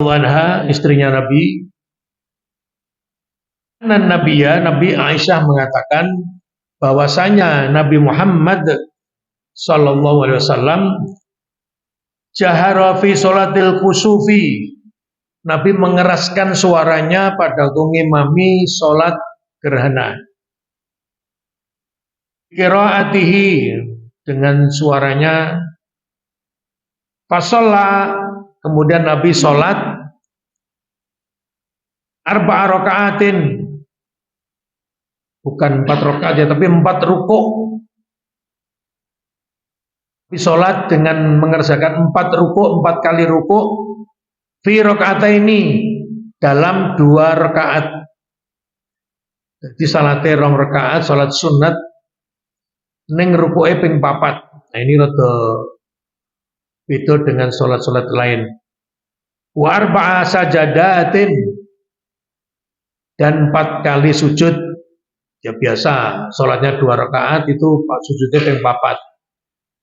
anha, istrinya Nabi, Nabi Aisyah mengatakan bahwasanya Nabi Muhammad sallallahu alaihi wasallam jahara fi sholatil kusufi. Nabi mengeraskan suaranya pada ngimami salat gerhana. Qiraatihi, dengan suaranya. Fasolla, kemudian Nabi salat arba'a rakaatin, bukan 4 rakaat ya, tapi 4 rukuk. Nabi salat dengan mengerjakan 4 rukuk, 4 kali rukuk. Fi rakaataini, dalam 2 rakaat. Jadi salate 2 rakaat, salat sunat ning rukuke ping 4. Nah ini rada beda dengan salat-salat lain. Wa arba'a sajadatin, dan 4 kali sujud. Ya biasa, salatnya 2 rakaat itu sujudnya ping 4.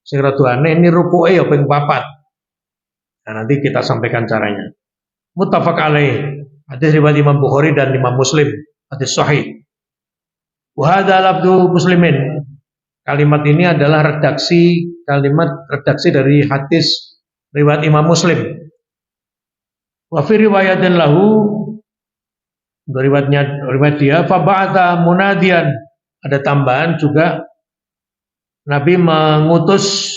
Sing rada aneh ini rukuke ya ping 4. Nah, nanti kita sampaikan caranya. Muttafaq alaih. Hadis riwayat Imam Bukhari dan Imam Muslim. Hadis sahih. Wa hadza lafdzu Muslimin. Kalimat ini adalah redaksi dari hadis riwayat Imam Muslim. Wa fi riwayatin lahu, riwayat dia, fa ba'atha munadian, ada tambahan juga, Nabi mengutus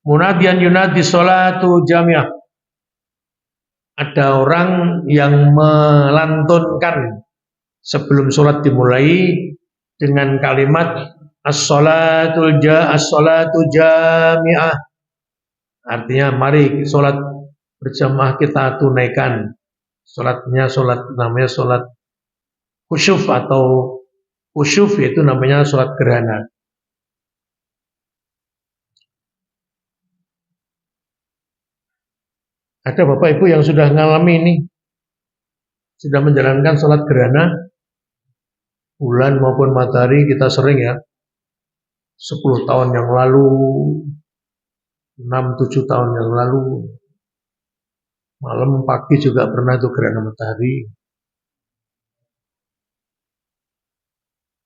munadian yunadi sholatu jamiah, ada orang yang melantunkan sebelum sholat dimulai dengan kalimat as-sholatu jamiah, artinya mari sholat berjamaah kita tunaikan. Sholatnya namanya sholat khusyuf, atau khusyuf itu namanya sholat gerhana. Ada Bapak Ibu yang sudah mengalami ini, sudah menjalankan sholat gerhana bulan maupun matahari. Kita sering ya, 10 tahun yang lalu, 6-7 tahun yang lalu, malam pagi juga pernah itu gerhana matahari.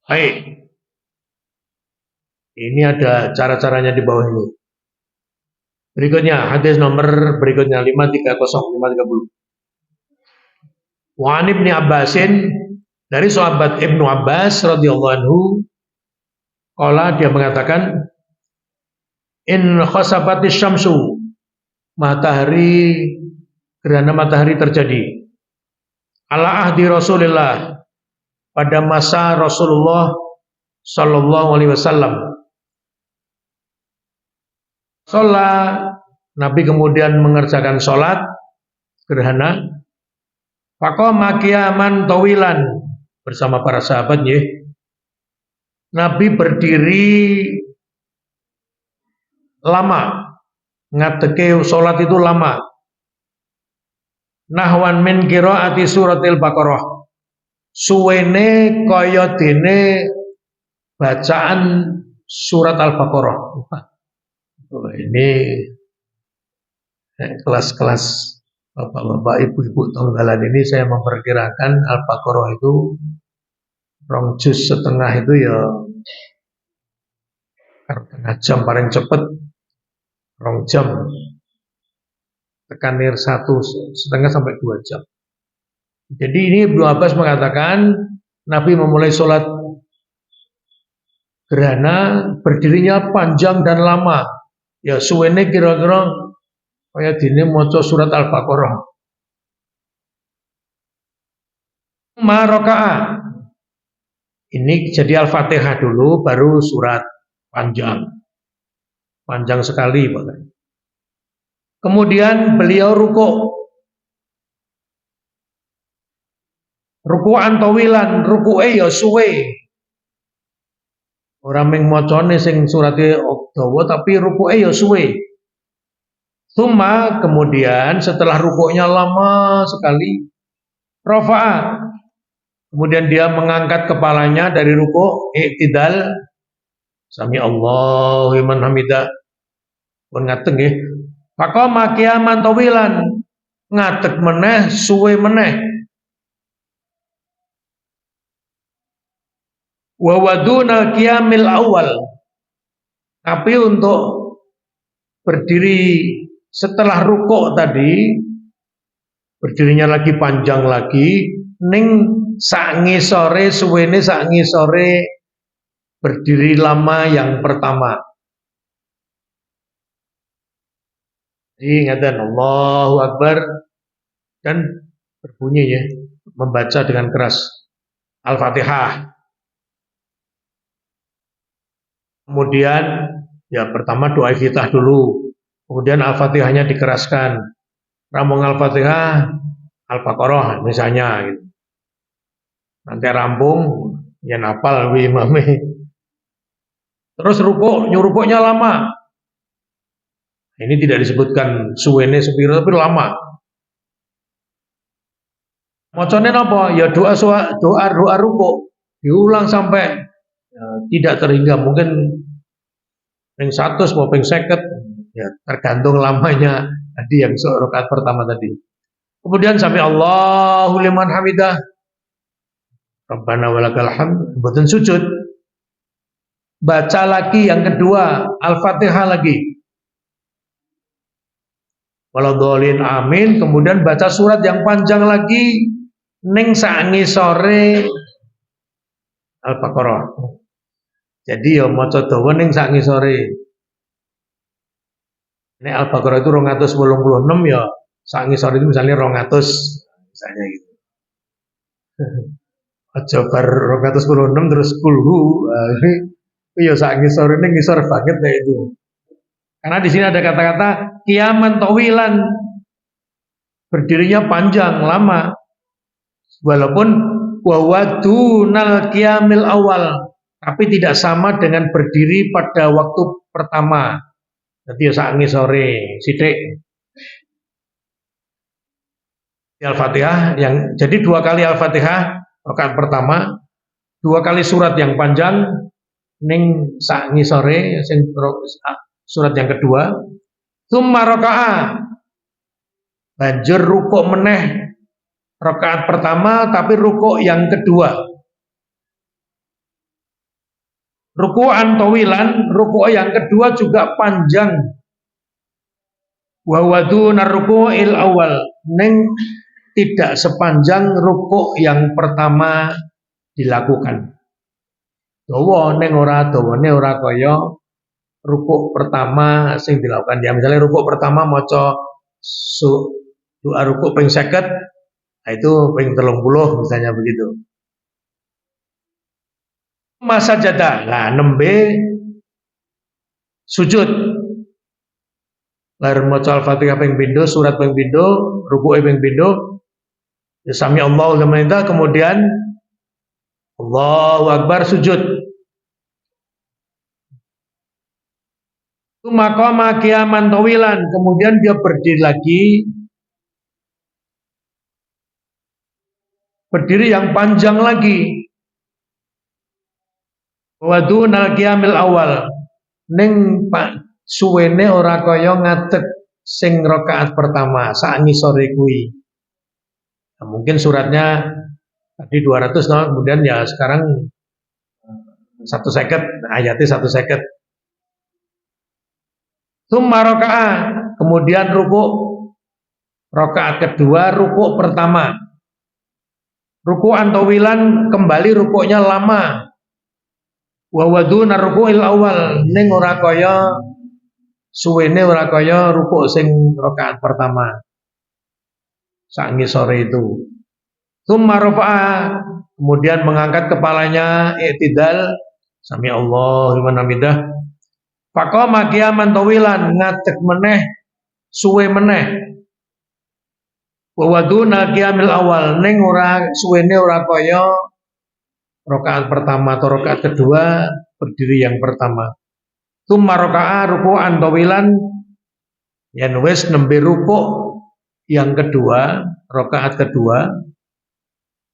Baik, ini ada cara-caranya di bawah ini. Berikutnya, hadis nomor berikutnya 530. Wa an Ibnu Abbasin, dari sahabat Ibnu Abbas radhiyallahu anhu, qala, dia mengatakan, in khasafatis syamsu, gerhana matahari terjadi, ala ahdi Rasulillah, pada masa Rasulullah sallallahu alaihi wasallam. Sholat, Nabi kemudian mengerjakan sholat gerhana. Faqama qiyaman tawilan, bersama para sahabat ya. Nabi berdiri lama, ngadeke sholat itu lama. Nahwan min qiraati suratil Baqarah, suwene kaya dene bacaan surat Al-Baqarah. Ini kelas-kelas bapak-bapak, ibu-ibu tunggalan ini saya memperkirakan Al-Baqarah itu 2,5 juz itu ya 1/2 jam paling cepet, 2 jam, tekanir 1,5 sampai 2 jam. Jadi ini Ibnu Abbas mengatakan Nabi memulai sholat gerhana berdirinya panjang dan lama. Ya suwene kira-kira kaya dene maca surat Al-Baqarah. Maraka'a, ini jadi Al-Fatihah dulu baru surat, panjang sekali bahkan. Kemudian beliau ruku'an tawilan, ruku'e ya suwe. Ora mung macane sing surate dawa tapi rukuke ya suwe. Tsumma, kemudian setelah rukuknya lama sekali, rafa'a, kemudian dia mengangkat kepalanya dari rukuk, i'tidal, sami Allahu liman hamidah, pun ngateng nggih. Faqama qiyaman tawilan, ngadeg meneh, suwe meneh. Wa wadunal qiyamil awal. Tapi untuk berdiri setelah rukuk tadi, berdirinya lagi panjang lagi, ning sak ngisore suwene sak ngisore berdiri lama yang pertama. Ingatan Allahu Akbar dan berbunyi ya, membaca dengan keras Al-Fatihah. Kemudian ya pertama doa iftitah dulu, kemudian Al-Fatihahnya dikeraskan. Rampung Al-Fatihah, Al-Baqarah misalnya gitu. Nanti rampung ya nafal wi imame. Terus rukuknya lama. Ini tidak disebutkan suwene sepiro tapi lama. Macane napa? Ya doa rukuk diulang sampai tidak terhingga, mungkin ping 100 mau ping 50 ya tergantung lamanya tadi yang rakaat pertama tadi. Kemudian sami Allahu liman hamidah. Rabbana walakal hamd, mboten sujud. Baca lagi yang kedua, Al-Fatihah lagi. Waladhdallin amin, kemudian baca surat yang panjang lagi ning sak ngisore Al-Baqarah. Jadi ya maca dawa ning sak ngisore. Nek Al-Baqarah itu 286 ya sak ngisore itu misalnya 200 misalnya gitu. Aja bar 286 terus kulhu. Ya sak ngisore ning ngisor banget ya itu. Karena di sini ada kata-kata qiyaman tawilan, berdirinya panjang, lama. Walaupun wawadunal qiyamil awal, tapi tidak sama dengan berdiri pada waktu pertama. Jadi ya sak ngisore sithik. Al-Fatihah yang jadi 2 kali Al-Fatihah rakaat pertama, 2 kali surat yang panjang ning sak ngisore surat yang kedua, tsumma raka'a, banjur rukuk meneh rakaat pertama tapi rukuk yang kedua. Ruku'an tawilan, rukuk yang kedua juga panjang. Wa waduna ruku'il awal, ning tidak sepanjang rukuk yang pertama dilakukan. Dawa ning ora dawane ora kaya rukuk pertama sing dilakukan. Ya misalnya rukuk pertama maca doa rukuk ping 50, nah itu ping 30 misalnya begitu. Masa jadah, nah nembe sujud. Lar maca Al-Fatihah ping pindho, surat ping pindho, rukuke ping pindho, ya sami Allahu liman hamidah, kemudian Allahu Akbar sujud. Maqama qiyaman tawilan, kemudian dia berdiri lagi, berdiri yang panjang lagi. Wadunal qiyamil awal, ning pak suwene ora kaya ngadeg sing rakaat pertama sak ngisore kuwi. Nah, mungkin suratnya tadi 200 no, kemudian ya sekarang 150, ayatnya 150. Tsumma raka'a, kemudian rukuk rakaat kedua, rukuk pertama. Ruku'an tawilan, kembali rukuknya lama. Wa waduna ruku'il awal, ning ora kaya suwene ora kaya rukuk sing rakaat pertama. Sak ngisore itu. Tsumma rafa'a, kemudian mengangkat kepalanya, i'tidal, sami Allahu liman hamidah. Faqama qiyaman tawilan, ngadeg meneh, suwe meneh. Wa waduna qiyamil awal, ning ora suwene ora kaya rakaat pertama atau rakaat kedua berdiri yang pertama. Tsumma raka'a ruku'an tawilan, yen wis nembe rukuk yang kedua, rakaat kedua.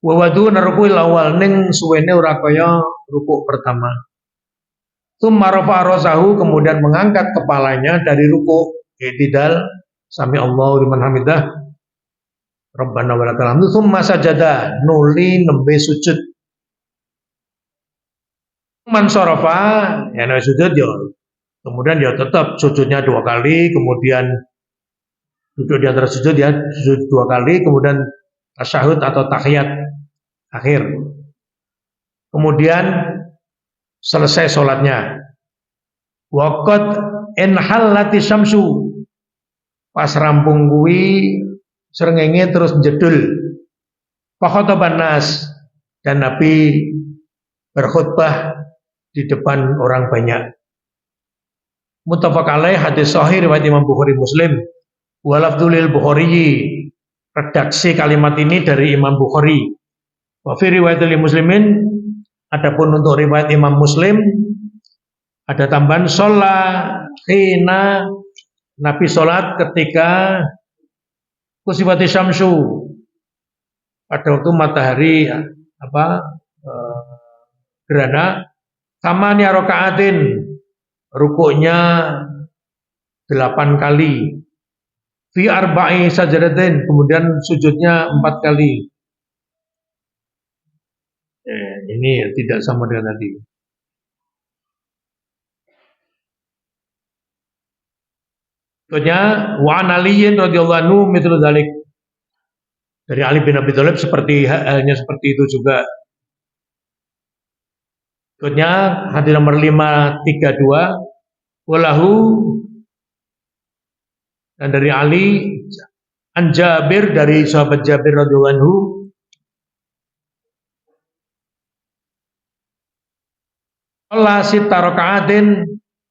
Wa waduna ruku'il awal, ning suwene ora kaya rukuk pertama. Tsumma rafa'a rasahu, kemudian mengangkat kepalanya dari rukuk, i'tidal, sami Allahu liman hamidah. Rabbana walakal hamdu tsumma sajada nuli nembe sujud. Man sorofa ya sujud ya. Kemudian dia tetap sujudnya 2 kali, kemudian duduk di antara sujud ya sujud 2 kali, kemudian tasyahud atau tahiyat akhir. Kemudian selesai sholatnya. Waqad enhallati syamsu. Pas rampung kuwi srengenge terus jedul. Fakhotoban nas dan Nabi berkhutbah di depan orang banyak. Muttafaq alaih hadis sahih riwayat Imam Bukhari Muslim. Walafdulil Bukhari, redaksi kalimat ini dari Imam Bukhari. Wa fi riwayatil Muslimin, adapun untuk riwayat Imam Muslim ada tambahan sholat hina Nabi sholat ketika kusifati syamsu, pada waktu matahari gerhana, tamanya rakaatin, rukuknya 8 kali, fi arba'i sajadatin, kemudian sujudnya 4 kali. Ini tidak sama dengan tadi. Berikutnya wa an aliyin radhiyallahu anhu mithlu dzalik. Dari Ali bin Abi Thalib halnya seperti itu juga. Berikutnya hadis nomor 532 walahu, dan dari Ali an Jabir, dari sahabat Jabir radhiyallahu anhu, Allah sita rakaatin,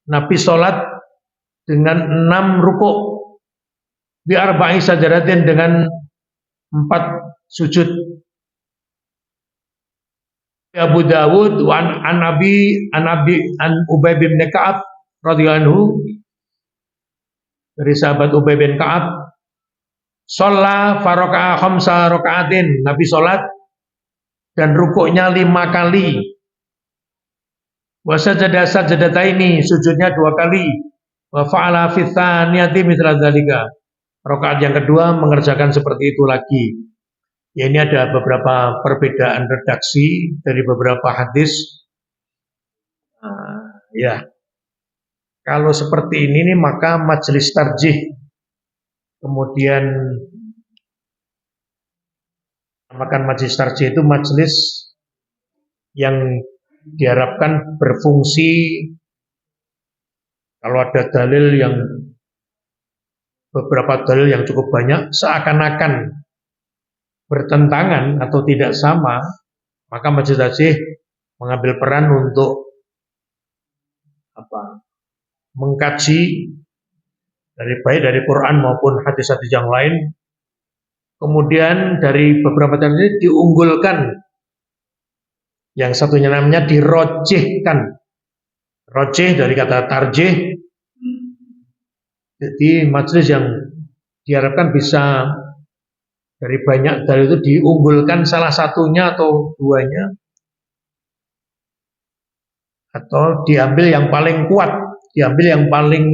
Nabi sholat dengan 6 rukuk, bi arba'i sajadatin, dengan 4 sujud. Abu Dawud wa an Ubay bin Ka'ab radhiyallahu anhu, dari sahabat Ubay bin Ka'ab, sholat faraka'a khamsa rakaatin, Nabi sholat dan rukuknya 5 kali. Wa sajada sajadataini, sujudnya 2 kali. Wa fa'ala fi tsaniyati mithla dzalika, rakaat yang kedua mengerjakan seperti itu lagi. Ya, ini ada beberapa perbedaan redaksi dari beberapa hadis. Ya, kalau seperti ini nih, maka majelis tarjih, kemudian namakan majelis tarjih itu majelis yang diharapkan berfungsi kalau ada dalil yang beberapa dalil yang cukup banyak seakan-akan bertentangan atau tidak sama, maka majelis tarjih mengambil peran untuk mengkaji baik dari Quran maupun hadis-hadis yang lain. Kemudian dari beberapa dalil ini diunggulkan, yang satunya namanya dirojihkan. Rojih dari kata tarjih. Jadi majelis yang diharapkan bisa dari banyak dalil itu diunggulkan salah satunya atau duanya, atau diambil yang paling kuat, diambil yang paling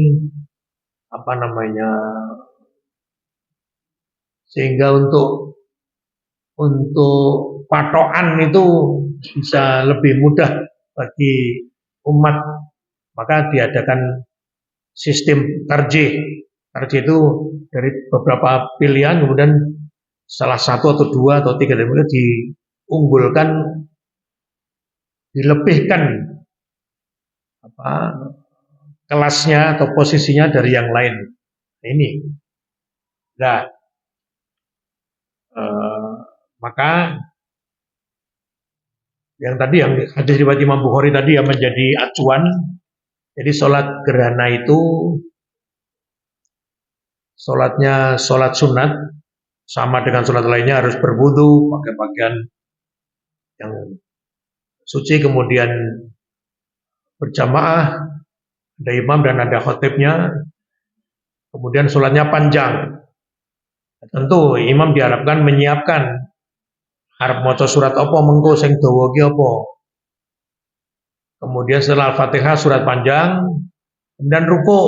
sehingga untuk patokan itu bisa lebih mudah bagi umat, maka diadakan sistem tarjih. Tarjih itu dari beberapa pilihan, kemudian salah satu atau 2 atau 3 dari mereka diunggulkan, dilebihkan kelasnya atau posisinya dari yang lain. Ini. Nah, maka yang tadi, yang hadis riwayat Imam Bukhari tadi yang menjadi acuan. Jadi sholat gerhana itu sholatnya sholat sunat, sama dengan sholat lainnya, harus berwudu, pakai pakaian yang suci, kemudian berjamaah, ada imam dan ada khotibnya, kemudian sholatnya panjang. Tentu imam diharapkan menyiapkan arep maca surat apa mengko sing dawa ki apa. Kemudian setelah Al-Fatihah surat panjang, kemudian rukuk.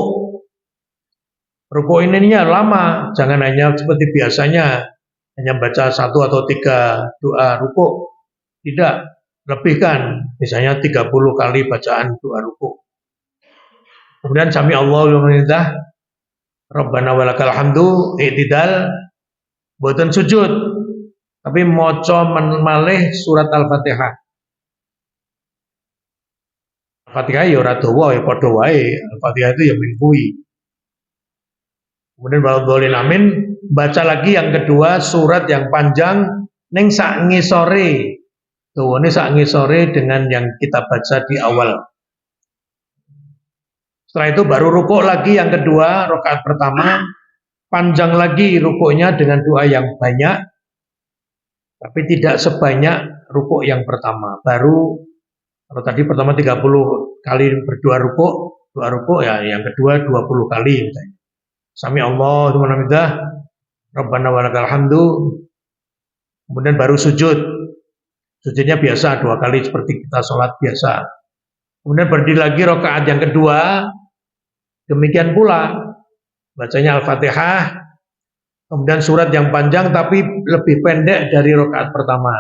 Rukuk ini lama, jangan hanya seperti biasanya hanya baca 1 atau 3 doa rukuk, tidak, lebihkan, misalnya 30 kali bacaan doa rukuk. Kemudian sami Allahu liman hamidah, Rabbana walakal hamdu, i'tidal, boten sujud, tapi maca malih surat Al-Fatihah. Al-Fatihah ya ora dawa, ya padha wae. Al-Fatihah itu ya mingkui. Kemudian waladzolin amin, baca lagi yang kedua surat yang panjang ning sak ngisore. Dawane sak ngisore dengan yang kita baca di awal. Setelah itu baru rukuk lagi yang kedua, rakaat pertama, panjang lagi rukuknya dengan doa yang banyak, tapi tidak sebanyak rukuk yang pertama. Baru kalau tadi pertama 30 kali berdoa rukuk ya, yang kedua 20 kali misalnya. Sami Allahu liman hamidah, Rabbana walakal hamdu. Kemudian baru sujud. Sujudnya biasa 2 kali seperti kita sholat biasa. Kemudian berdiri lagi rakaat yang kedua. Demikian pula bacanya Al-Fatihah, kemudian surat yang panjang tapi lebih pendek dari rakaat pertama.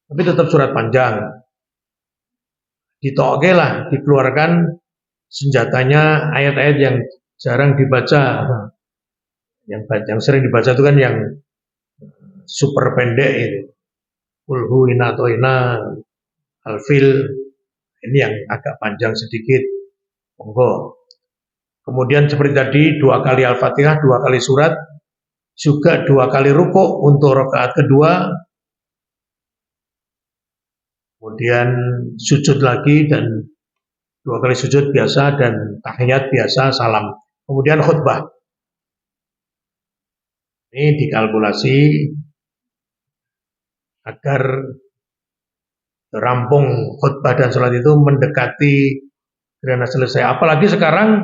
Tapi tetap surat panjang. Ditoke lah, dikeluarkan senjatanya ayat-ayat yang jarang dibaca. Yang sering dibaca itu kan yang super pendek itu. Qul inna atoina, Al-Fil, ini yang agak panjang sedikit. Monggo. Kemudian seperti tadi 2 kali Al-Fatihah, 2 kali surat, juga 2 kali rukuk untuk rakaat kedua. Kemudian sujud lagi dan 2 kali sujud biasa dan tahiyat biasa, salam. Kemudian khutbah. Ini dikalkulasi agar rampung khutbah dan sholat itu mendekati karena selesai. Apalagi sekarang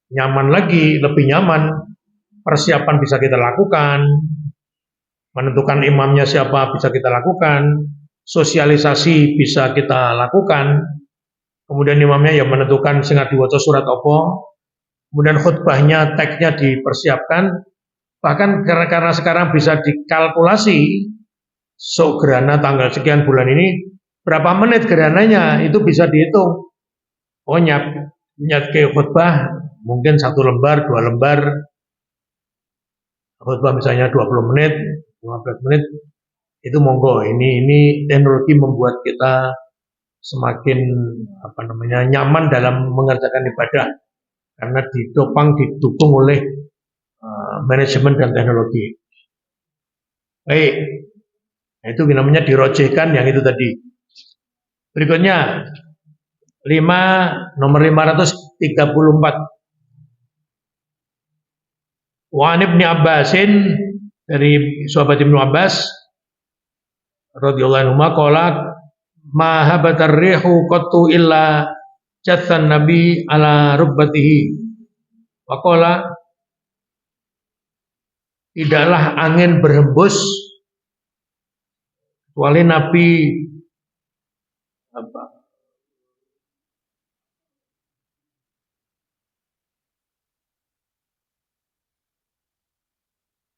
nyaman lagi, lebih nyaman. Persiapan bisa kita lakukan, menentukan imamnya siapa bisa kita lakukan, sosialisasi bisa kita lakukan. Kemudian imamnya yang menentukan sing diwaca surat apa. Kemudian khutbahnya, teksnya dipersiapkan. Bahkan karena sekarang bisa dikalkulasi, gerhana tanggal sekian bulan ini, berapa menit gerhananya, itu bisa dihitung. Oh nyat ke khutbah mungkin 1 lembar, 2 lembar, khutbah misalnya 20 menit, 15 menit, itu monggo. Ini teknologi membuat kita semakin nyaman dalam mengerjakan ibadah karena didukung oleh manajemen dan teknologi. Baik, itu namanya dirojehkan yang itu tadi. Berikutnya nomor 534. Wa Ibnu Abbasin, dari sahabat Ibnu Abbas radhiyallahu anhu qala ma habatar rihu qattu illa jathan nabi ala rubbatihi. Wa qala, tidaklah angin berhembus kecuali Nabi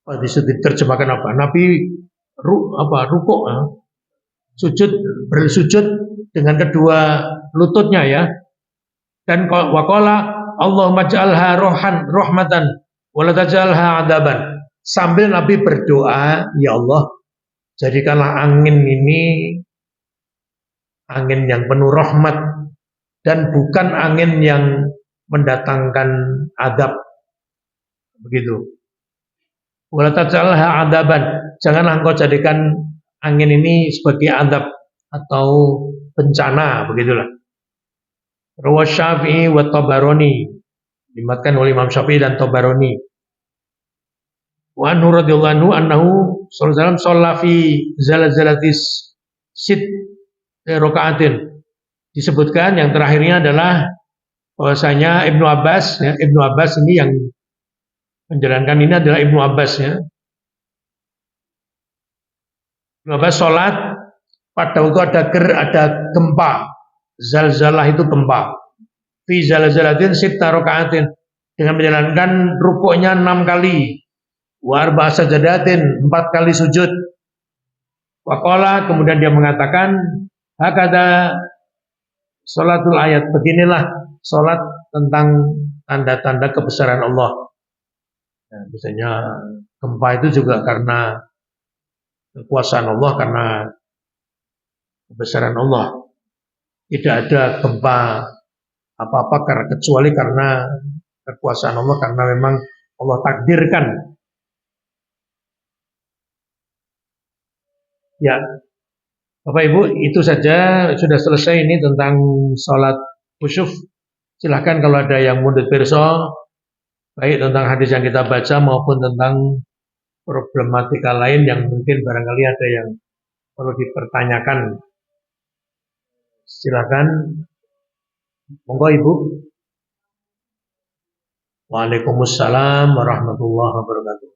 bisa diterjemahkan apa? Nabi rukuk, bersujud dengan kedua lututnya ya. Dan waqala Allahumma ja'alha rahmatan wa la taj'alha 'adaban. Sambil Nabi berdoa, ya Allah, jadikanlah angin ini angin yang penuh rahmat dan bukan angin yang mendatangkan adab. Begitu. Wala taj'alha 'adaban. Janganlah engkau jadikan angin ini sebagai adab atau bencana, begitulah. Rawi Syafi'i wa Tabarani, dimatkan oleh Imam Syafi'i dan Tabarani. Wa anhu radhiyallahu anhu annahu sallallahu alaihi wasallam shalla fi zalzalatis sit rakaatin. Disebutkan yang terakhirnya adalah bahwasanya Ibnu Abbas, ya, Ibnu Abbas ini yang menjalankan ini adalah Ibnu Abbas, ya. Ibnu Abbas sholat pada waktu ada gempa, zalzalah itu gempa. Fi zalzalatin sitta rakaatin, dengan menjalankan rukuknya 6 kali. wa arba'a sajadatin, 4 kali sujud. Waqala, kemudian dia mengatakan, hakada sholatul ayat, beginilah sholat tentang tanda-tanda kebesaran Allah. Nah, misalnya gempa itu juga karena kekuasaan Allah, karena kebesaran Allah. Tidak ada gempa apa-apa kecuali karena kekuasaan Allah, karena memang Allah takdirkan. Ya, Bapak Ibu, itu saja, sudah selesai ini tentang sholat khusyuf. Silahkan kalau ada yang mundut pirsa, baik tentang hadis yang kita baca maupun tentang problematika lain yang mungkin barangkali ada yang perlu dipertanyakan. Silahkan, monggo Ibu. Waalaikumsalam warahmatullahi wabarakatuh.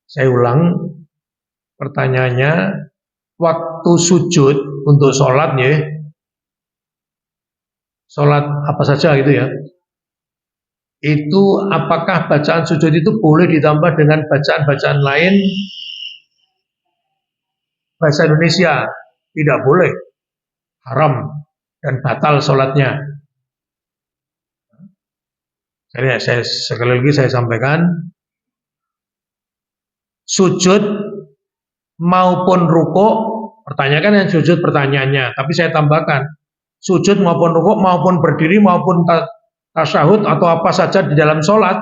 Saya ulang pertanyaannya, waktu sujud untuk sholat ya, sholat apa saja gitu ya, itu apakah bacaan sujud itu boleh ditambah dengan bacaan-bacaan lain bahasa Indonesia? Tidak boleh, haram dan batal sholatnya. Saya sekali lagi saya sampaikan, sujud maupun rukuk, pertanyakan yang sujud pertanyaannya, tapi saya tambahkan, sujud maupun rukuk maupun berdiri maupun tasyahud atau apa saja di dalam sholat,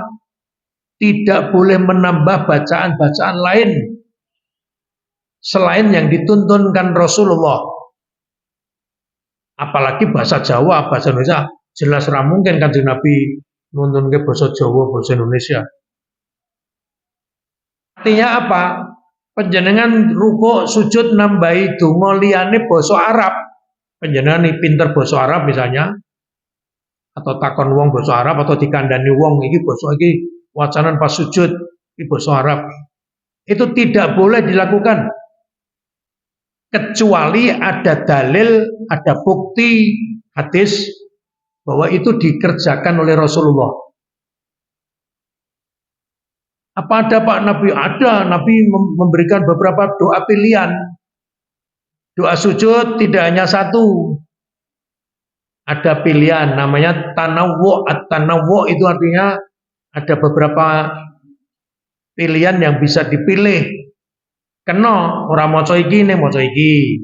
tidak boleh menambah bacaan-bacaan lain selain yang dituntunkan Rasulullah. Apalagi bahasa Jawa, bahasa Indonesia, jelas mungkin Kanjeng Nabi nuntun ke bahasa Jawa, bahasa Indonesia. Artinya apa? Panjenengan rukuk sujud nambahi donga liyane basa Arab. Panjenengan pinter basa Arab misalnya, atau takon wong basa Arab, atau dikandani wong iki basa iki wacanan pas sujud iki basa Arab. Itu tidak boleh dilakukan kecuali ada dalil, ada bukti hadis bahwa itu dikerjakan oleh Rasulullah. Apa ada Pak Nabi? Ada, Nabi memberikan beberapa doa pilihan. Doa sujud tidak hanya satu. Ada pilihan, namanya tanawwu. At-tanawwu itu artinya ada beberapa pilihan yang bisa dipilih. Kena, orang maca iki ning maca iki.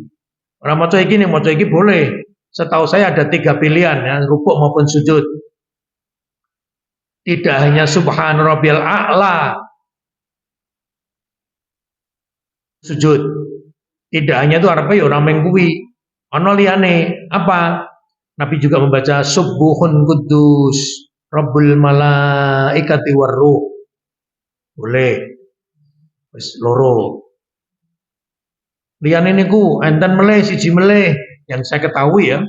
Orang maca iki ning maca iki boleh. Setahu saya ada 3 pilihan ya, rukuk maupun sujud. Tidak hanya subhan rabbiyal a'la sujud. Tidak hanya itu arepe ya ora mung kuwi. Ana liyane apa? Nabi juga membaca subuhun kudus rabbul malaikati warruh. Boleh. Wis loro. Liyane niku enten meleh siji meleh yang saya ketahui ya.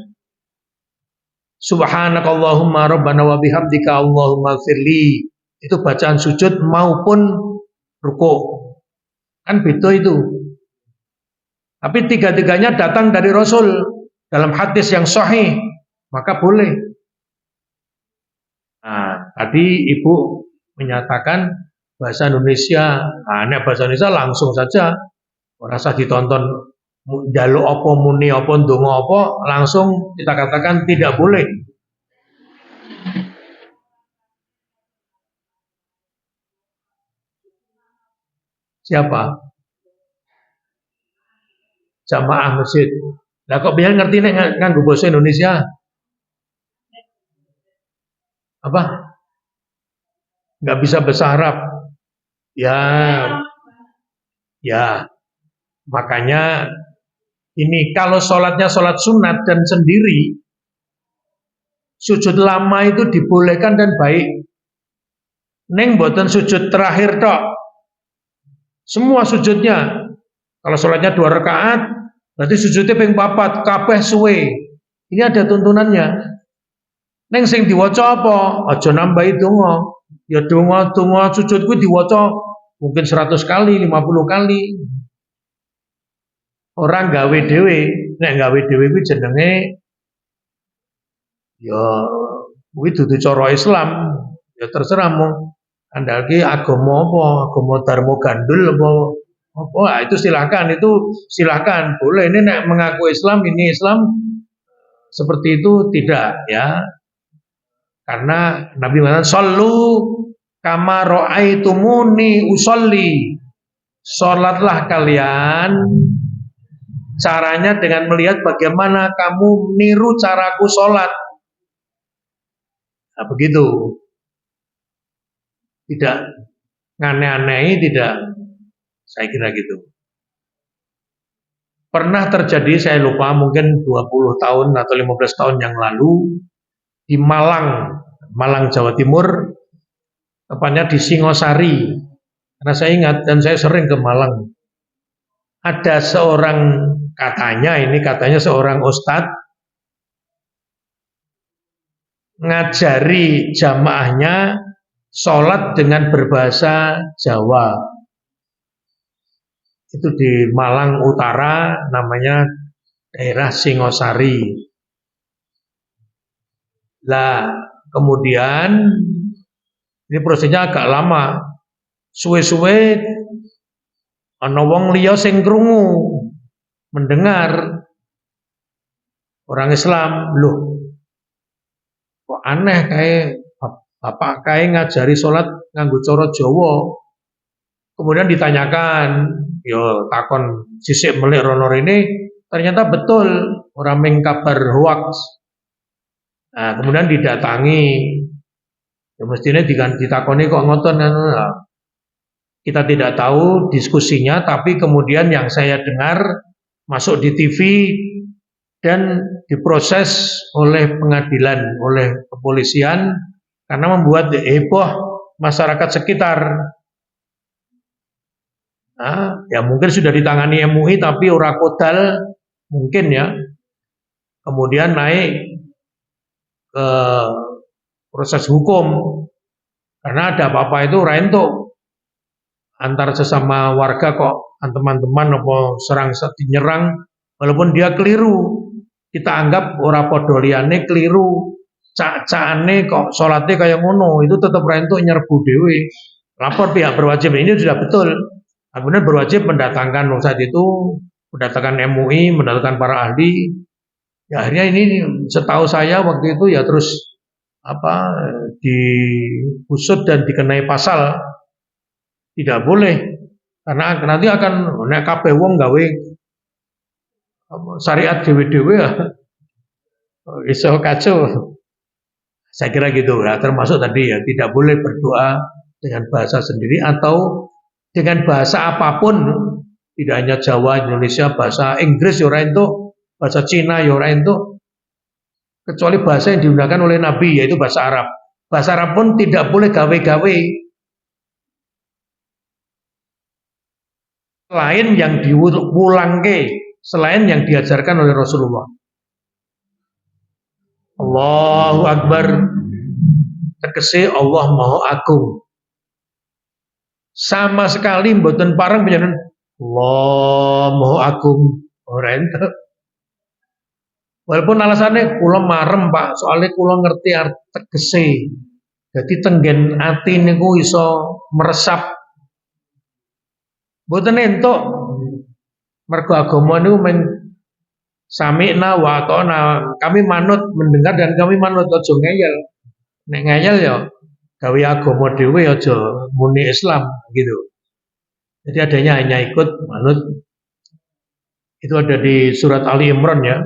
Subhanakallahumma rabbana wa bihamdika Allahumma firli. Itu bacaan sujud maupun rukuk. Kan beda itu. Tapi tiga-tiganya datang dari Rasul dalam hadis yang sahih, maka boleh. Nah, tadi Ibu menyatakan bahasa Indonesia. Nah, bahasa Indonesia langsung saja. Ora usah ditonton njaluk apa muni apa ndonga apa, langsung kita katakan tidak boleh. Siapa? Jamaah masjid. Lah kok biar ngerti nek nganggo bahasa Indonesia? Apa? Nggak bisa bahasa Arab. Ya, makanya ini kalau sholatnya sholat sunat dan sendiri, sujud lama itu dibolehkan dan baik. Neng boten sujud terakhir tok. Semua sujudnya. Kalau sholatnya 2 rakaat, berarti sujudnya ping 4, kabeh suwe. Ini ada tuntunannya. Neng sing diwaca apa? Aja nambahi donga. Ya donga sujud kuwi diwaca mungkin 100 kali, 50 kali. Orang gawe dhewe, nek gawe dhewe kuwi jenenge ya kuwi dudu cara Islam. Ya terserah mau andalke agama apa, agama Darmo Gandul apa, itu silahkan boleh. Ini nek mengaku Islam, ini Islam seperti itu tidak ya. Karena Nabi mengatakan sallu kama raaitumuni usolli. Salatlah kalian caranya dengan melihat bagaimana kamu niru caraku sholat. Nah, begitu. Tidak aneh-aneh, tidak. Saya kira gitu. Pernah terjadi, saya lupa, mungkin 20 tahun atau 15 tahun yang lalu di Malang, Jawa Timur, tepatnya di Singosari. Karena saya ingat dan saya sering ke Malang. Ada seorang katanya seorang ustadz ngajari jamaahnya sholat dengan berbahasa Jawa. Itu di Malang Utara, namanya daerah Singosari. Lah, kemudian ini prosesnya agak lama. Suwe-suwe ana wong liya sing krungu, mendengar orang Islam, loh kok aneh kayak bapak kayak ngajari sholat nganggo cara Jawa. Kemudian ditanyakan, yo takon sisik melik rono ini, ternyata betul orang mengkabar hoax. Nah, kemudian didatangi, ya mestinya ditakoni kok ngoten. Nah, kita tidak tahu diskusinya, tapi kemudian yang saya dengar masuk di TV dan diproses oleh pengadilan, oleh kepolisian karena membuat heboh masyarakat sekitar. Nah, ya mungkin sudah ditangani MUI tapi ora kodal mungkin ya. Kemudian naik ke proses hukum karena ada apa-apa itu rento antar sesama warga kok teman-teman apa serang nyerang walaupun dia keliru kita anggap ora padha liyane keliru cak-cakane kok salate kaya ngono itu tetap rento nyerbu dhewe lapor pihak berwajib ini sudah betul kemudian berwajib mendatangkan saat itu mendatangkan MUI mendatangkan para ahli ya akhirnya ini setahu saya waktu itu ya terus apa diusut dan dikenai pasal tidak boleh karena nanti akan nek kabeh wong gawe syariat dhewe-dhewe ya iso kacau. Saya kira gitu ya, termasuk tadi ya tidak boleh berdoa dengan bahasa sendiri atau dengan bahasa apapun, tidak hanya Jawa, Indonesia, bahasa Inggris ya ora entuk, bahasa Cina ya ora entuk, kecuali bahasa yang digunakan oleh Nabi yaitu bahasa Arab. Bahasa Arab pun tidak boleh gawe-gawe selain yang diwulangke, selain yang diajarkan oleh Rasulullah. Allahu Akbar tegese Allah Maha Agung. Sama sekali mboten pareng panjenengan Allah Maha Agung ora enten. Walaupun alasannya kula marem Pak, soalnya kula ngerti arti tegese. Jadi tenggen ati niku iso meresap. Mboten entuk. Mergo agama niku men sami'na wa ata'na. Kami manut mendengar dan kami manut aja ngeyel. Nek ngeyel ya gawe agama dhewe aja muni Islam gitu. Jadi adanya hanya ikut manut. Itu ada di surat Ali Imran ya.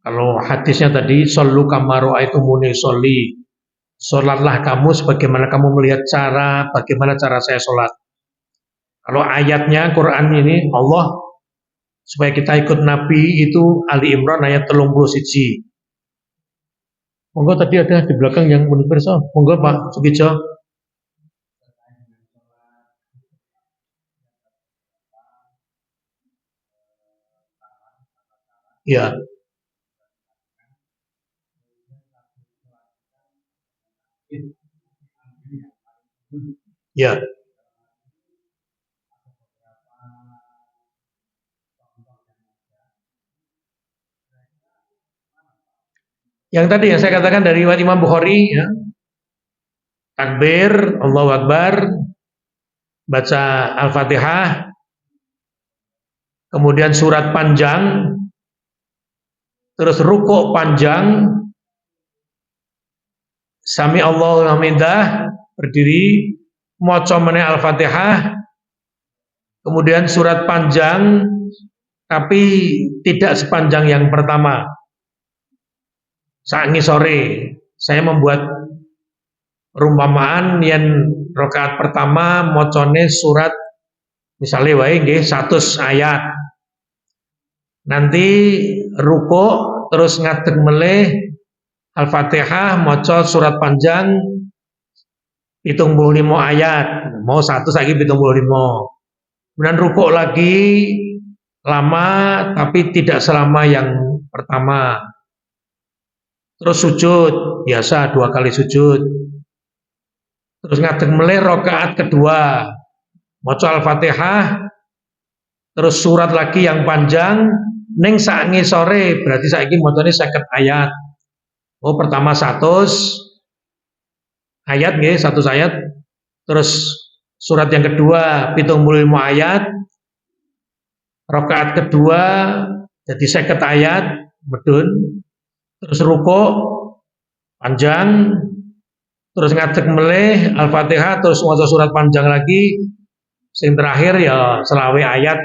Kalau hadisnya tadi sallu kama ra'aitumuni sholli. Salatlah kamu sebagaimana kamu melihat bagaimana cara saya salat. Kalau ayatnya Quran ini Allah supaya kita ikut Nabi itu Ali Imran ayat 31. Monggo tadi ada di belakang yang menurut perso. Monggo Pak Sugijo. Ya, ya, Yang tadi yang saya katakan dari riwayat Imam Bukhari, ya, takbir, Allahu Akbar, baca Al-Fatihah, kemudian surat panjang, terus rukuk panjang, sami Allahu hamidah, berdiri, maca meneh Al-Fatihah, kemudian surat panjang, tapi tidak sepanjang yang pertama. Saat sore, saya membuat perumpamaan yang rakaat pertama mocone surat misalnya wae nggih 100 ayat. Nanti ruko terus ngadeg meleh Al-Fatihah maca surat panjang 75 ayat. Mau 100 lagi 75. Kemudian ruko lagi lama tapi tidak selama yang pertama. Terus sujud, biasa 2 kali sujud. Terus ngadeg meleh rakaat kedua, maca Al-Fatihah, terus surat lagi yang panjang, ning sak ngisore berarti saiki macane 50 ayat. Oh, pertama 100 ayat nggih, 100 ayat. Terus surat yang kedua 75 ayat. Rakaat kedua jadi 50 ayat, medun. Terus ruko panjang, terus ngadeg meleh Al-Fatihah, terus maca surat panjang lagi, sing terakhir ya selawe ayat,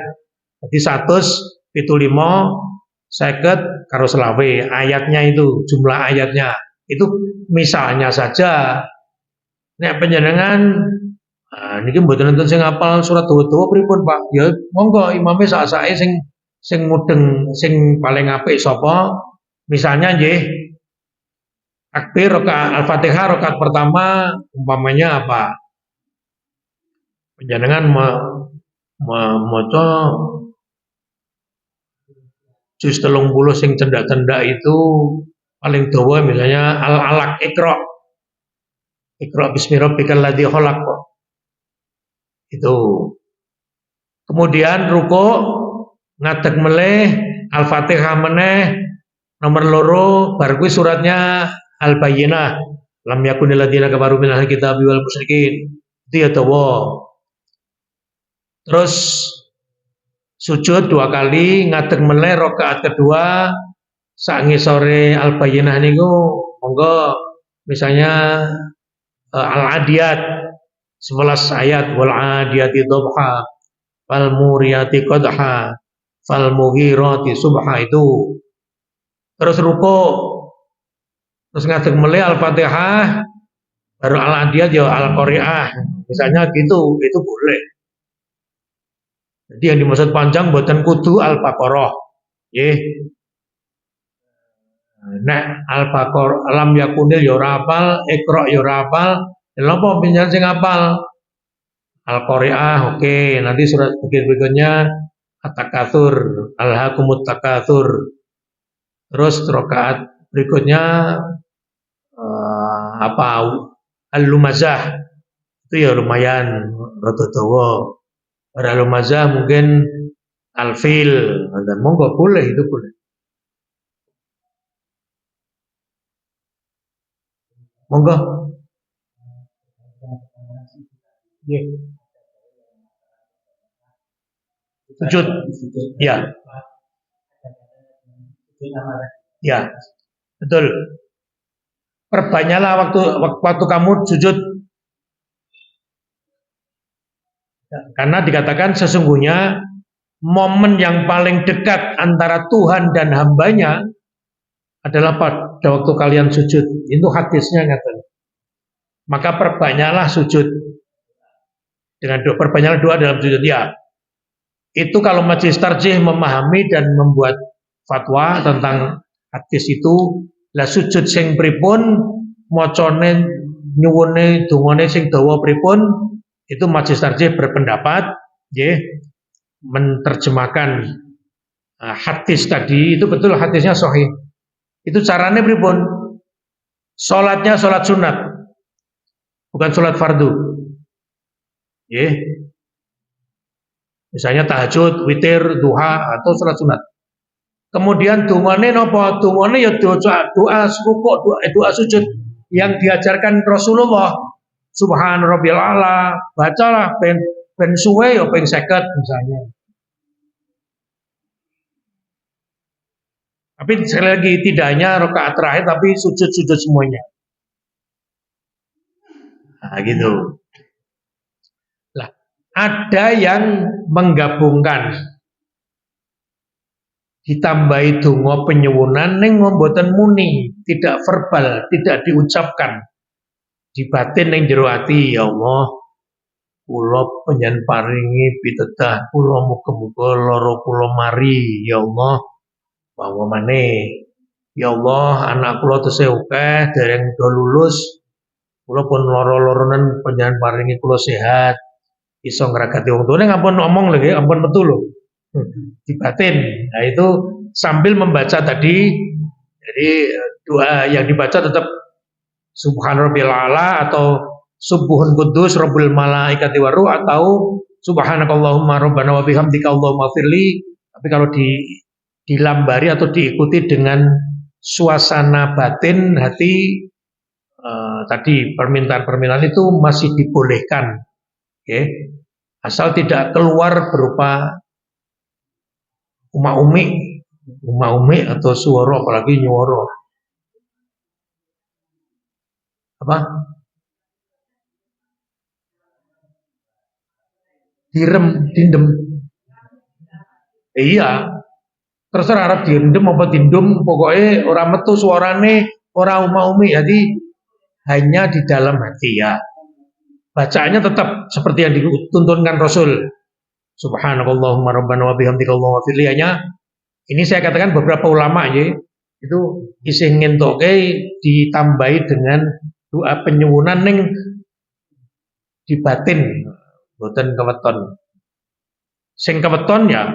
jadi 175 50 karo selawe ayatnya, itu jumlah ayatnya. Itu misalnya saja. Nek panjenengan niki mboten nonton sing hafal surat dawa-dawa pripun Pak, ya monggo imame sak-sake sing mudeng, sing paling apik sapa. Misalnya nggih, takbir rakaat Al-Fatihah rakaat pertama umpamanya apa? Panjenengan maca juz 30 sing cendak-cendak itu paling dawa misalnya Al-Alaq, Iqra bismi rabbikal ladzi khalaq. Itu. Kemudian ruko ngadeg meleh Al-Fatihah meneh nomor loro, bar kuwi suratnya Al-Bayyinah, lam yakunil ladzina kafaru minal kitabi wal musyrikin. Itu ya dawa. Terus sujud 2 kali, ngadeg meleh rakaat kedua sak ngisore Al-Bayyinah niku monggo misalnya Al-Adiyat 11 ayat, wal adiyati dhabha fal muriyati qadha fal mughirati subha. Itu. Terus ruko, terus ngadeg meleh Al-Fatihah, baru Al-Adiyat ya Al-Qari'ah, misalnya gitu, itu boleh. Jadi yang dimaksud panjang buatan kudu Al-Baqarah. Nggih. Nek Al-Baqarah lam yakunil ya ora hafal, Iqra ya ora hafal, lha apa pinjen sing hafal? Al-Qari'ah, oke. Nanti surat berikutnya At-Takatsur, Alhaakumut Takatsur. Terus rakaat berikutnya apa? Al-Lumazah. Itu ya lumayan rada dawa. Al-Lumazah mungkin Al-Fil, dan monggo boleh, itu boleh. Monggo. Sujud. Ya. Ya. Betul. Perbanyaklah waktu kamu sujud. Karena dikatakan sesungguhnya momen yang paling dekat antara Tuhan dan hambanya adalah pada waktu kalian sujud. Itu hadisnya katanya. Maka perbanyaklah sujud. Dengan doa, perbanyaklah doa dalam sujud. Ya. Itu kalau majelis tarjih memahami dan membuat fatwa tentang hadis itu, lah sujud sing pripun, macane nyuwune dungane sing dawa pripun, itu majelis tarjih berpendapat nggih menerjemahkan hadis tadi itu betul, hadisnya sahih. Itu caranya pripun? Salatnya salat sunat, bukan salat fardu. Nggih. Misalnya tahajud, witir, duha, atau salat sunat. Kemudian dungane napa? Dungane ya doa rukuk, doa sujud yang diajarkan Rasulullah. Subhan rabbil ala, bacalah ben suwe ya ping 50 misalnya. Tapi sekali lagi tidak hanya rakaat terakhir tapi sujud-sujud semuanya. Nah, gitu. Lah, ada yang menggabungkan ditambahi donga penyuwunan ning mboten muni, tidak verbal, tidak diucapkan. Dibatin ning jero ati, ya Allah, kula panjenengan paringi pitedah kula muga-muga lara kula mari, ya Allah. Bahwa maneh, ya Allah, anak kula tesih akeh dereng do lulus. Kula pun lara-laranen panjenengan paringi kula sehat. Iso ngragati wong tuane ngampun ngomong lho nggih, ampun metu lho. Dibatin. Nah, itu sambil membaca tadi. Jadi doa yang dibaca tetap Subhanarabbil a'la atau Subuhun Kudus Rabbul Malaikati Waruh atau Subhanakallahumma Rabbana wa bihamdika Allahumma firli. Tapi kalau dilambari atau diikuti dengan suasana batin hati tadi permintaan-permintaan itu masih dibolehkan, okay? Asal tidak keluar berupa umi atau suara, apalagi nyuara. Apa? Dindem. Iya. Terserah arep direndem apa dindum, pokoknya orang metu suarane, orang umi. Jadi hanya di dalam hati ya. Bacaannya tetap seperti yang dituntunkan Rasul. Subhanakallahumma rabbana wa bihamdika Allahumma firli. Hanya ini saya katakan beberapa ulama ya, itu isih ngentoke ditambahi dengan doa penyuwunan ning di batin, boten keweton. Sing keweton ya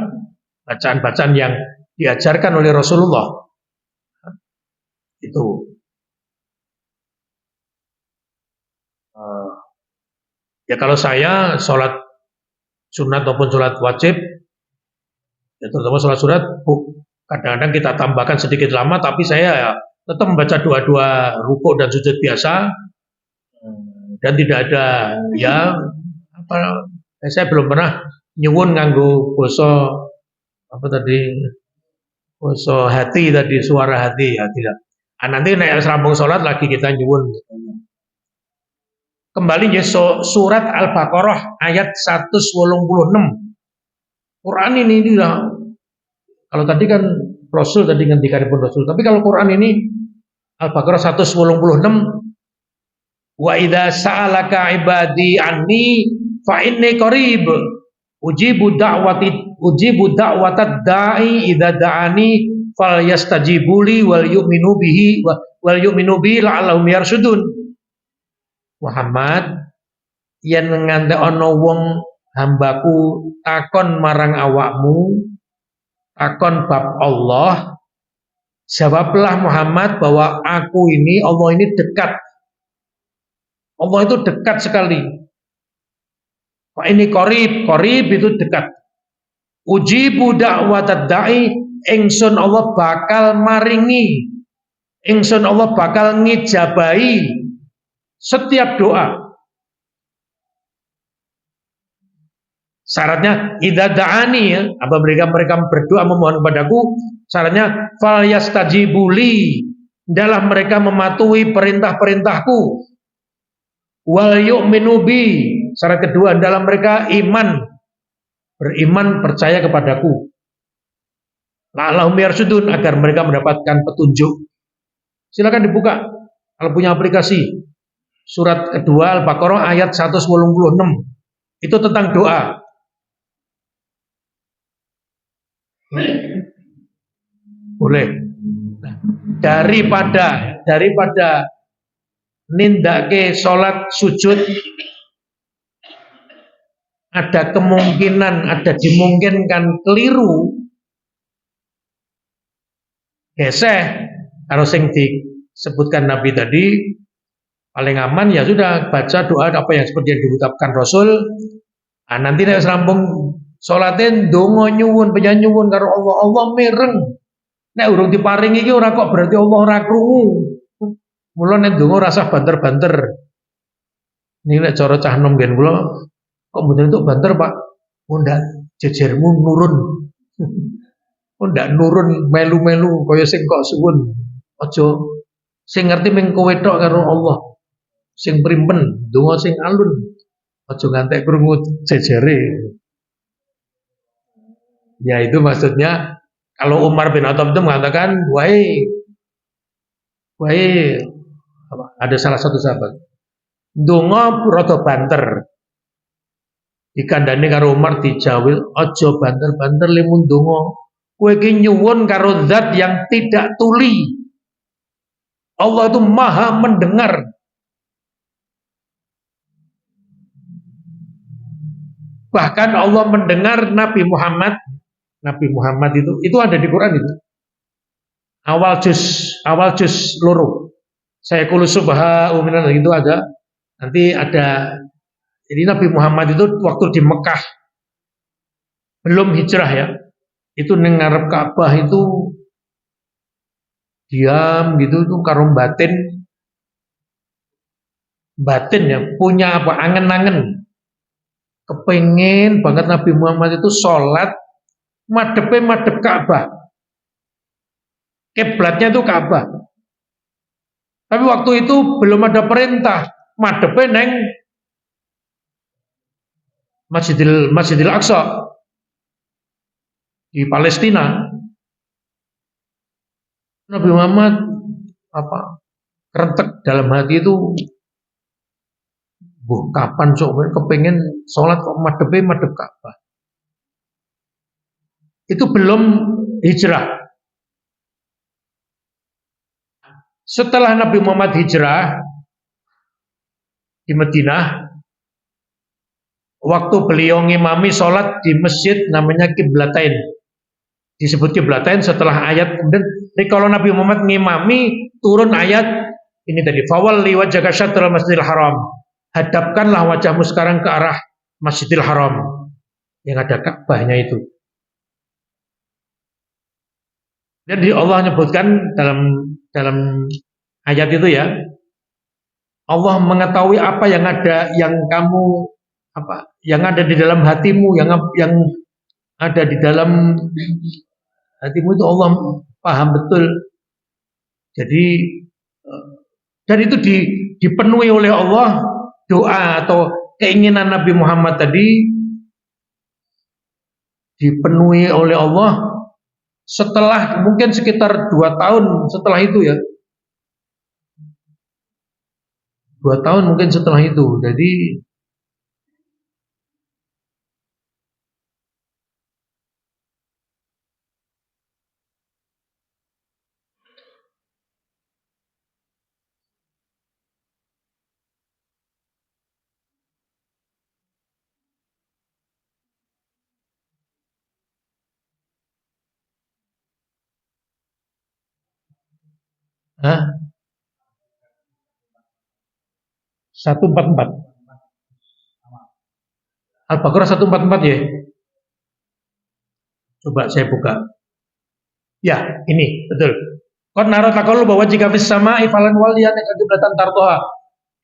bacaan-bacaan yang diajarkan oleh Rasulullah. Itu ya kalau saya sholat sunat maupun sholat wajib, ya terutama sholat sunat, kadang-kadang kita tambahkan sedikit lama, tapi saya ya tetap membaca doa-doa rukuk dan sujud biasa, dan tidak ada ya apa, saya belum pernah nyuwun nganggo basa apa tadi, basa hati tadi, suara hati ya tidak. Nanti naik sambung sholat lagi kita nyuwun. Kembali ya surat Al-Baqarah ayat 186. Quran ini lah. Kalau tadi kan Rasul tadi ngendikanipun Rasul, tapi kalau Quran ini Al-Baqarah 186, wa idza sa'alaka ibadi anni fa inni qarib ujibu da'watad da'i idza da'ani falyastajibuli wal yu'minu bihi la'allahum yarshudun. Muhammad, yen nganti ana wong hambaku takon marang awakmu, takon bab Allah, jawablah Muhammad bahwa aku ini, Allah ini dekat. Allah itu dekat sekali. Pak ini qarib itu dekat. Ujibu da'watad da'i, ingsun Allah bakal maringi, ingsun Allah bakal ngijabahi setiap doa. Syaratnya idza da'ani ya, apa mereka berdoa memohon kepadaku, syaratnya fal yastajibuli, dalam mereka mematuhi perintah-perintahku, wal yu'minu bi, syarat kedua dalam mereka beriman percaya kepadaku, la'allahum yarshudun, agar mereka mendapatkan petunjuk. Silakan dibuka kalau punya aplikasi. Surat kedua Al-Baqarah ayat 186. Itu tentang doa. Boleh. Daripada nindake sholat sujud, ada dimungkinkan keliru, geseh, kalau sing disebutkan Nabi tadi, paling aman ya sudah baca doa apa yang seperti yang diucapkan Rasul. Nanti nek rampung salaten ndonga nyuwun, pengen nyuwun karo Allah, Allah mireng. Nek urung diparingi iki ora kok berarti Allah ora krungu. Mula nek ndonga ora usah banter-banter. Niki nek cara cah nom ngen kula kok mboten entuk banter, Pak. Oh ndak, jejermu nurun. Oh ndak nurun melu-melu kaya sing kok suwun. Aja sing ngerti mung kowe tok karo Allah. Sing primpen, donga sing alun. Aja ngantek krungu jejere. Ya itu maksudnya kalau Umar bin Khattab itu mengatakan, wahai wahai ada salah satu sahabat, donga rada banter. Dikandani karo Umar dijawil, aja banter-banter limun donga. Kowe iki nyuwun karo zat yang tidak tuli. Allah itu maha mendengar. Bahkan Allah mendengar Nabi Muhammad itu ada di Quran itu. Awal juz loro. Saya kulu subha'u minan itu ada. Nanti ada. Jadi Nabi Muhammad itu waktu di Mekah belum hijrah ya. Itu ngarep Ka'bah itu diam gitu tuh karo batin ya, punya apa angen-angen. Kepengen banget Nabi Muhammad itu sholat madep Ka'bah. Kiblatnya itu Ka'bah. Tapi waktu itu belum ada perintah madep neng Masjidil Aqsa di Palestina. Nabi Muhammad kerentek dalam hati itu, kapan sok kepengen sholat kok madep Ka'bah. Itu belum hijrah. Setelah Nabi Muhammad hijrah di Madinah, waktu beliau ngimami sholat di masjid namanya Qiblatain. Disebut Qiblatain setelah ayat, kemudian kalau Nabi Muhammad ngimami turun ayat ini tadi, fawalli wajhaka syatral Masjidil Haram. Hadapkanlah wajahmu sekarang ke arah Masjidil Haram yang ada Ka'bahnya itu. Jadi Allah menyebutkan dalam ayat itu ya, Allah mengetahui apa yang ada yang ada di dalam hatimu, yang ada di dalam hatimu itu Allah paham betul. Jadi dan itu dipenuhi oleh Allah, doa atau keinginan Nabi Muhammad tadi dipenuhi oleh Allah setelah mungkin sekitar 2 tahun setelah itu ya. 2 tahun mungkin setelah itu. Jadi Hah? 144. Al-Baqarah 144 ya. Coba saya buka. Ya, ini betul. Qad nara taqallub bahwa jika fis sama'i falan waliyan qiblatan tardoha.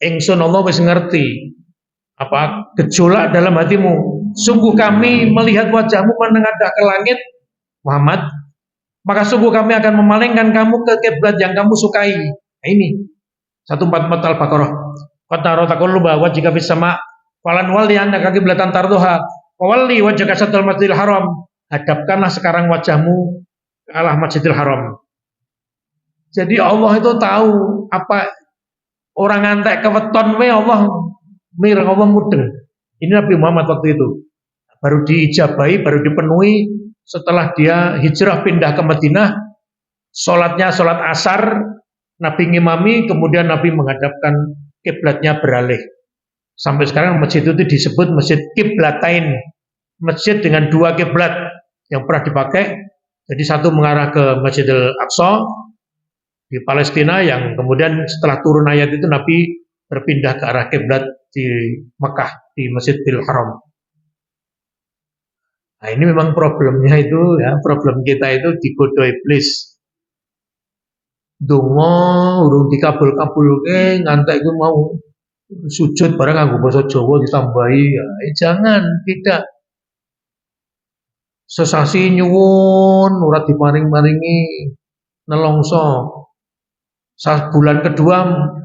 Ingsun Allah wis ngerti apa gejolak dalam hatimu. Sungguh kami melihat wajahmu menengadah ke langit, Muhammad. Maka sungguh kami akan memalingkan kamu ke kiblat yang kamu sukai. Nah, ini 144 Al-Baqarah. Qad nara taqallub bahwa jika fis sama' falan waliyan qiblatan tardoha. Walli wajhaka syatral Masjidil Haram. Hadapkanlah sekarang wajahmu ke arah Masjidil Haram. Jadi Allah itu tahu apa orang ngantek keweton we Allah mireng, Allah mudeng. Ini Nabi Muhammad waktu itu baru diijabahi, baru dipenuhi setelah dia hijrah pindah ke Madinah. Sholatnya sholat asar, Nabi ngimami, kemudian Nabi menghadapkan kiblatnya beralih. Sampai sekarang masjid itu disebut Masjid Qiblatain, masjid dengan 2 kiblat yang pernah dipakai. Jadi satu mengarah ke Masjidil Aqsa di Palestina, yang kemudian setelah turun ayat itu Nabi berpindah ke arah kiblat di Mekah, di Masjidil Haram. Nah, ini memang problemnya itu ya, problem kita itu digoda iblis. donga urung dikabul-kabulke ngantek iku mau sujud bareng nganggo basa Jawa ditambahi, ya jangan, tidak. Sesasi nyuwun ora diparing-paringi nelongso. Bulan kedua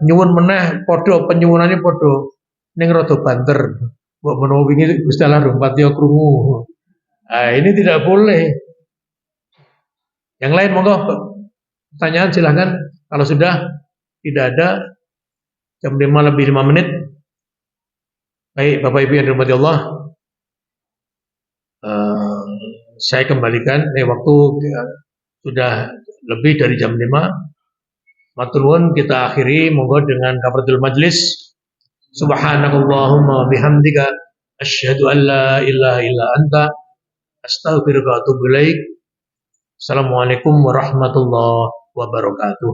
nyuwun meneh padha penyuwunane padha ning rada banter. Mbok menawa wingi Gusti Allah rung patiya krungu. Ini tidak boleh. Yang lain monggo pertanyaan silahkan. Kalau sudah tidak ada, jam 5 lebih 5 menit. Baik Bapak Ibu yang dirahmati Allah, saya kembalikan waktu sudah lebih dari jam 5. Matur nuwun, kita akhiri monggo dengan kafaratul majlis. Subhanakallahumma bihamdika asyhadu an la ilaha illa anta astaghfiruka wa atubu ilaik. Assalamualaikum warahmatullahi wabarakatuh.